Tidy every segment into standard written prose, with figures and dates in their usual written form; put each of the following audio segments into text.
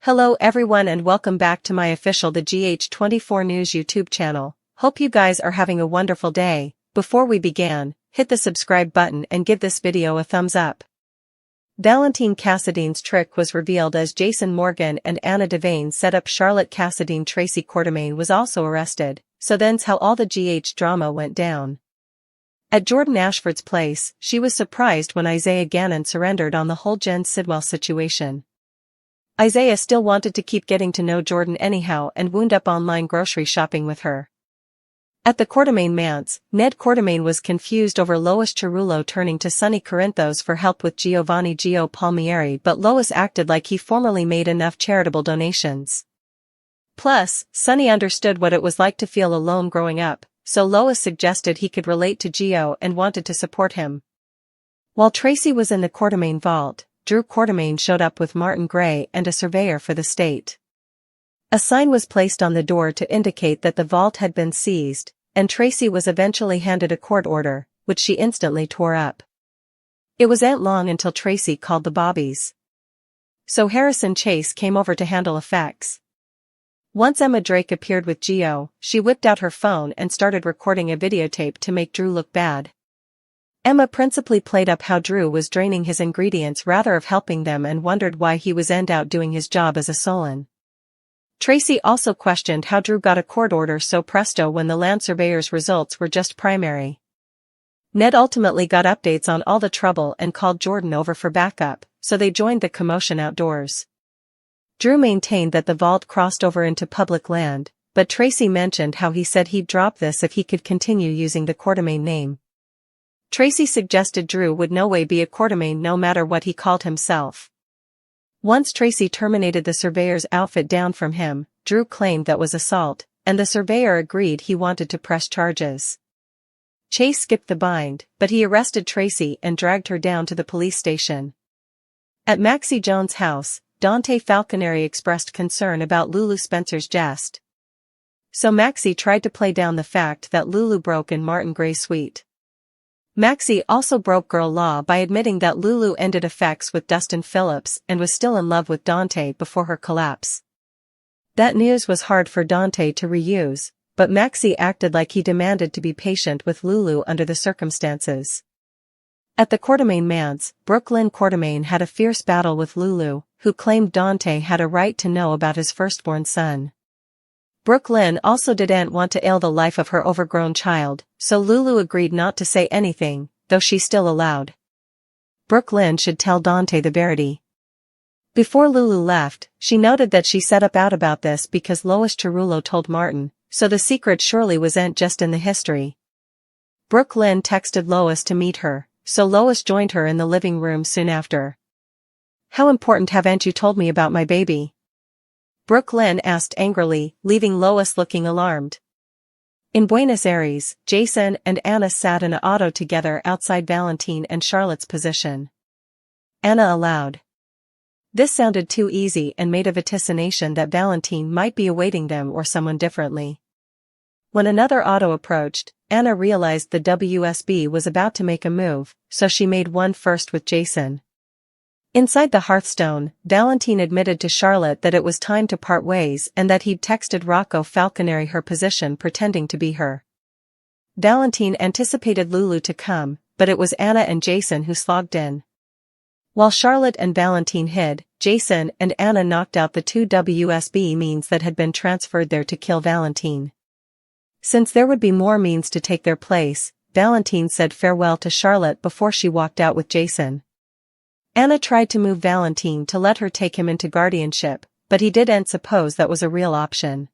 Hello everyone and welcome back to my official The GH24 News YouTube channel. Hope you guys are having a wonderful day. Before we begin, hit the subscribe button and give this video a thumbs up. Valentin Cassadine's trick was revealed as Jason Morgan and Anna Devane set up Charlotte Cassadine. Tracy Quartermaine was also arrested, so then's how all the GH drama went down. At Jordan Ashford's place, she was surprised when Isaiah Gannon surrendered on the whole Jen Sidwell situation. Isaiah still wanted to keep getting to know Jordan anyhow and wound up online grocery shopping with her. At the Quartermaine manse, Ned Quartermaine was confused over Lois Cerullo turning to Sonny Corinthos for help with Giovanni Gio Palmieri, but Lois acted like he formerly made enough charitable donations. Plus, Sonny understood what it was like to feel alone growing up, so Lois suggested he could relate to Gio and wanted to support him. While Tracy was in the Quartermaine vault, Drew Quartermaine showed up with Martin Gray and a surveyor for the state. A sign was placed on the door to indicate that the vault had been seized, and Tracy was eventually handed a court order, which she instantly tore up. It wasn't long until Tracy called the Bobbies. So Harrison Chase came over to handle effects. Once Emma Drake appeared with Gio, she whipped out her phone and started recording a videotape to make Drew look bad. Emma principally played up how Drew was draining his ingredients rather of helping them and wondered why he was out doing his job as a Solon. Tracy also questioned how Drew got a court order so presto when the land surveyor's results were just primary. Ned ultimately got updates on all the trouble and called Jordan over for backup, so they joined the commotion outdoors. Drew maintained that the vault crossed over into public land, but Tracy mentioned how he said he'd drop this if he could continue using the Quartermaine name. Tracy suggested Drew would no way be a Quartermaine no matter what he called himself. Once Tracy terminated the surveyor's outfit down from him, Drew claimed that was assault, and the surveyor agreed he wanted to press charges. Chase skipped the bind, but he arrested Tracy and dragged her down to the police station. At Maxie Jones' house, Dante Falconeri expressed concern about Lulu Spencer's jest. So Maxie tried to play down the fact that Lulu broke in Martin Gray's suite. Maxie also broke girl law by admitting that Lulu ended effects with Dustin Phillips and was still in love with Dante before her collapse. That news was hard for Dante to reuse, but Maxie acted like he demanded to be patient with Lulu under the circumstances. At the Quartermaine manse, Brooklyn Quartermaine had a fierce battle with Lulu, who claimed Dante had a right to know about his firstborn son. Brooklyn also didn't want to ail the life of her overgrown child, so Lulu agreed not to say anything, though she still allowed Brooklyn should tell Dante the verity. Before Lulu left, she noted that she set out about this because Lois Cerullo told Martin, so the secret surely wasn't just in the history. Brooklyn texted Lois to meet her, so Lois joined her in the living room soon after. "How important haven't you told me about my baby?" Brooklyn asked angrily, leaving Lois looking alarmed. In Buenos Aires, Jason and Anna sat in an auto together outside Valentin and Charlotte's position. Anna allowed. This sounded too easy and made a vaticination that Valentin might be awaiting them or someone differently. When another auto approached, Anna realized the WSB was about to make a move, so she made one first with Jason. Inside the Hearthstone, Valentin admitted to Charlotte that it was time to part ways and that he'd texted Rocco Falconeri her position pretending to be her. Valentin anticipated Lulu to come, but it was Anna and Jason who slogged in. While Charlotte and Valentin hid, Jason and Anna knocked out the two WSB means that had been transferred there to kill Valentin. Since there would be more means to take their place, Valentin said farewell to Charlotte before she walked out with Jason. Anna tried to move Valentin to let her take him into guardianship, but he didn't suppose that was a real option.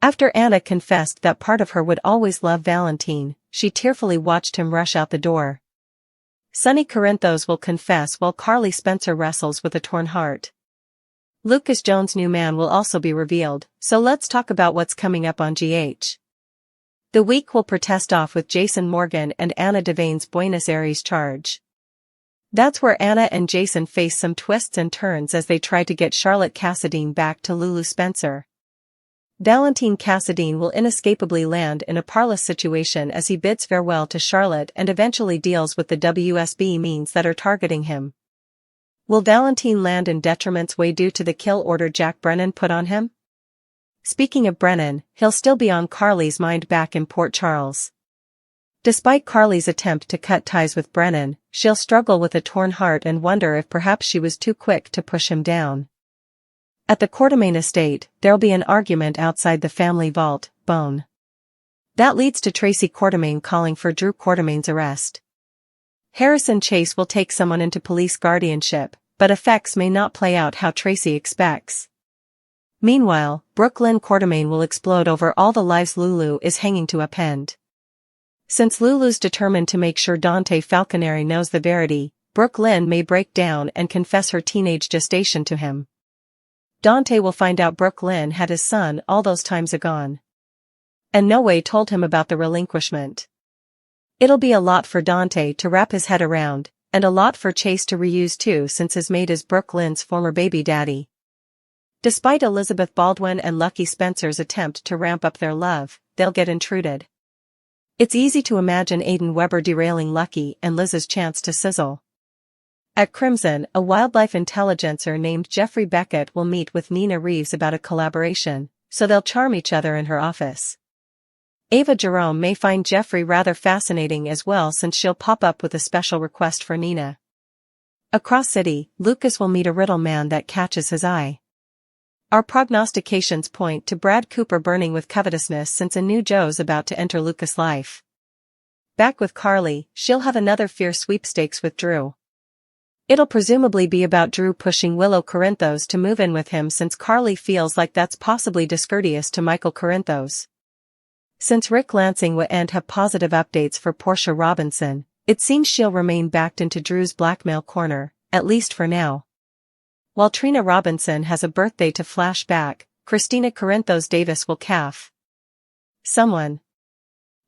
After Anna confessed that part of her would always love Valentin, she tearfully watched him rush out the door. Sonny Corinthos will confess while Carly Spencer wrestles with a torn heart. Lucas Jones' new man will also be revealed, so let's talk about what's coming up on GH. The week will protest off with Jason Morgan and Anna Devane's Buenos Aires charge. That's where Anna and Jason face some twists and turns as they try to get Charlotte Cassadine back to Lulu Spencer. Valentin Cassadine will inescapably land in a parlous situation as he bids farewell to Charlotte and eventually deals with the WSB means that are targeting him. Will Valentin land in detriment's way due to the kill order Jack Brennan put on him? Speaking of Brennan, he'll still be on Carly's mind back in Port Charles. Despite Carly's attempt to cut ties with Brennan, she'll struggle with a torn heart and wonder if perhaps she was too quick to push him down. At the Quartermain estate, there'll be an argument outside the family vault, Bone. That leads to Tracy Quartermain calling for Drew Quartermain's arrest. Harrison Chase will take someone into police guardianship, but effects may not play out how Tracy expects. Meanwhile, Brooklyn Quartermain will explode over all the lives Lulu is hanging to upend. Since Lulu's determined to make sure Dante Falconeri knows the verity, Brooklyn may break down and confess her teenage gestation to him. Dante will find out Brooklyn had his son all those times agone. And no way told him about the relinquishment. It'll be a lot for Dante to wrap his head around, and a lot for Chase to reuse too since his mate is Brooklyn's former baby daddy. Despite Elizabeth Baldwin and Lucky Spencer's attempt to ramp up their love, they'll get intruded. It's easy to imagine Aiden Weber derailing Lucky and Liz's chance to sizzle. At Crimson, a wildlife intelligencer named Jeffrey Beckett will meet with Nina Reeves about a collaboration, so they'll charm each other in her office. Ava Jerome may find Jeffrey rather fascinating as well since she'll pop up with a special request for Nina. Across city, Lucas will meet a riddle man that catches his eye. Our prognostications point to Brad Cooper burning with covetousness since a new Joe's about to enter Lucas' life. Back with Carly, she'll have another fierce sweepstakes with Drew. It'll presumably be about Drew pushing Willow Corinthos to move in with him since Carly feels like that's possibly discourteous to Michael Corinthos. Since Rick Lansing won't have positive updates for Portia Robinson, it seems she'll remain backed into Drew's blackmail corner, at least for now. While Trina Robinson has a birthday to flash back, Christina Corinthos Davis will calf someone.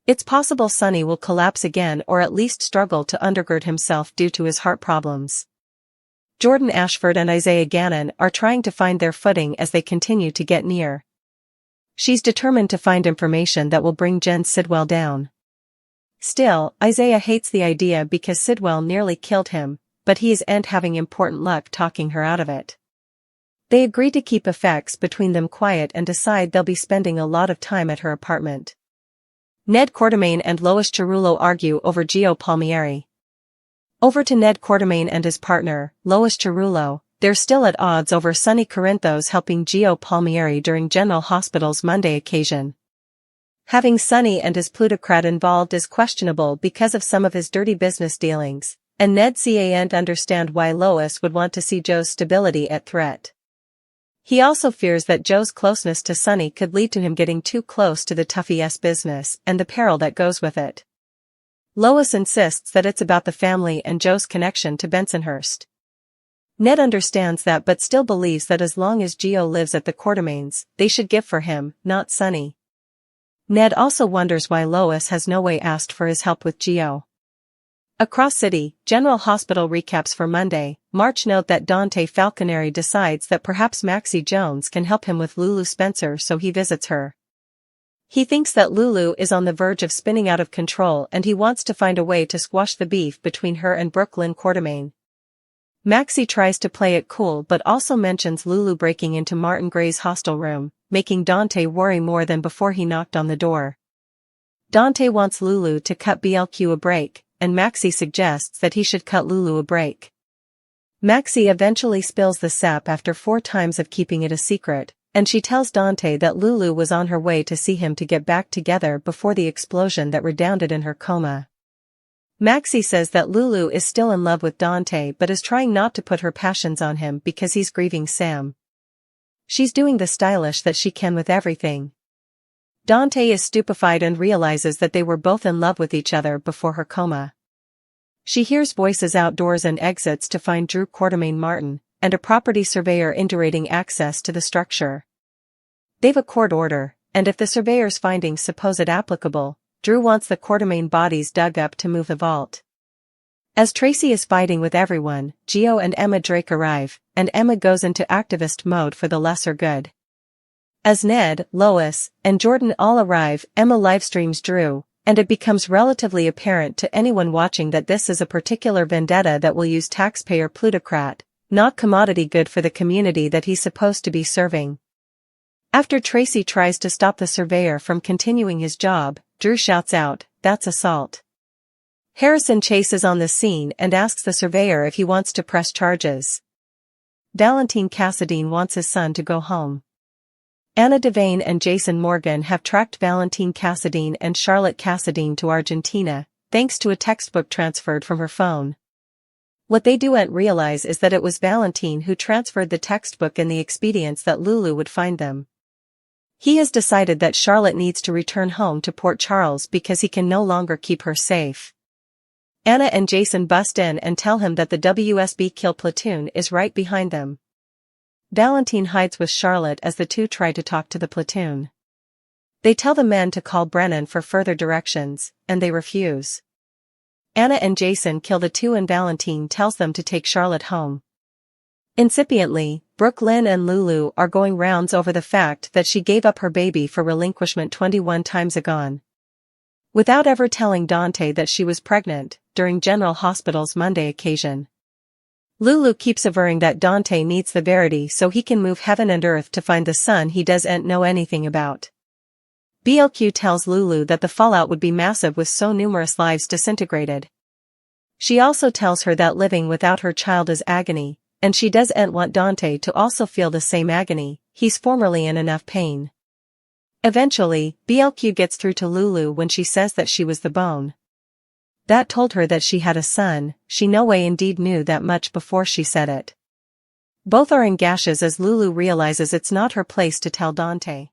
It's possible Sonny will collapse again or at least struggle to undergird himself due to his heart problems. Jordan Ashford and Isaiah Gannon are trying to find their footing as they continue to get near. She's determined to find information that will bring Jen Sidwell down. Still, Isaiah hates the idea because Sidwell nearly killed him, but he isn't having important luck talking her out of it. They agree to keep effects between them quiet and decide they'll be spending a lot of time at her apartment. Ned Quartermain and Lois Cerullo argue over Gio Palmieri. Over to Ned Quartermain and his partner, Lois Cerullo. They're still at odds over Sonny Corinthos helping Gio Palmieri during General Hospital's Monday occasion. Having Sonny and his plutocrat involved is questionable because of some of his dirty business dealings, and Ned can't understand why Lois would want to see Joe's stability at threat. He also fears that Joe's closeness to Sonny could lead to him getting too close to the Tuffy-S business and the peril that goes with it. Lois insists that it's about the family and Joe's connection to Bensonhurst. Ned understands that but still believes that as long as Gio lives at the Quartermains, they should give for him, not Sonny. Ned also wonders why Lois has no way asked for his help with Gio. Across city, General Hospital recaps for Monday, March note that Dante Falconeri decides that perhaps Maxie Jones can help him with Lulu Spencer so he visits her. He thinks that Lulu is on the verge of spinning out of control and he wants to find a way to squash the beef between her and Brooklyn Quartermain. Maxie tries to play it cool but also mentions Lulu breaking into Martin Gray's hostel room, making Dante worry more than before he knocked on the door. Dante wants Lulu to cut BLQ a break, and Maxie suggests that he should cut Lulu a break. Maxie eventually spills the sap after 4 times of keeping it a secret, and she tells Dante that Lulu was on her way to see him to get back together before the explosion that redounded in her coma. Maxie says that Lulu is still in love with Dante but is trying not to put her passions on him because he's grieving Sam. She's doing the stylish that she can with everything. Dante is stupefied and realizes that they were both in love with each other before her coma. She hears voices outdoors and exits to find Drew Quartermain Martin, and a property surveyor indicating access to the structure. They've a court order, and if the surveyor's findings suppose it applicable, Drew wants the Quartermain bodies dug up to move the vault. As Tracy is fighting with everyone, Gio and Emma Drake arrive, and Emma goes into activist mode for the lesser good. As Ned, Lois, and Jordan all arrive, Emma livestreams Drew, and it becomes relatively apparent to anyone watching that this is a particular vendetta that will use taxpayer plutocrat, not commodity good for the community that he's supposed to be serving. After Tracy tries to stop the surveyor from continuing his job, Drew shouts out, "That's assault." Harrison chases on the scene and asks the surveyor if he wants to press charges. Valentin Cassadine wants his son to go home. Anna Devane and Jason Morgan have tracked Valentin Cassadine and Charlotte Cassadine to Argentina, thanks to a textbook transferred from her phone. What they don't realize is that it was Valentin who transferred the textbook in the expedience that Lulu would find them. He has decided that Charlotte needs to return home to Port Charles because he can no longer keep her safe. Anna and Jason bust in and tell him that the WSB kill platoon is right behind them. Valentin hides with Charlotte as the two try to talk to the platoon. They tell the men to call Brennan for further directions, and they refuse. Anna and Jason kill the two and Valentin tells them to take Charlotte home. Incipiently, Brooklyn and Lulu are going rounds over the fact that she gave up her baby for relinquishment 21 times agone. Without ever telling Dante that she was pregnant, during General Hospital's Monday occasion. Lulu keeps averring that Dante needs the verity so he can move heaven and earth to find the son he doesn't know anything about. BLQ tells Lulu that the fallout would be massive with so numerous lives disintegrated. She also tells her that living without her child is agony, and she doesn't want Dante to also feel the same agony. He's formerly in enough pain. Eventually, BLQ gets through to Lulu when she says that she was the bone that told her that she had a son. She no way indeed knew that much before she said it. Both are in gashes as Lulu realizes it's not her place to tell Dante.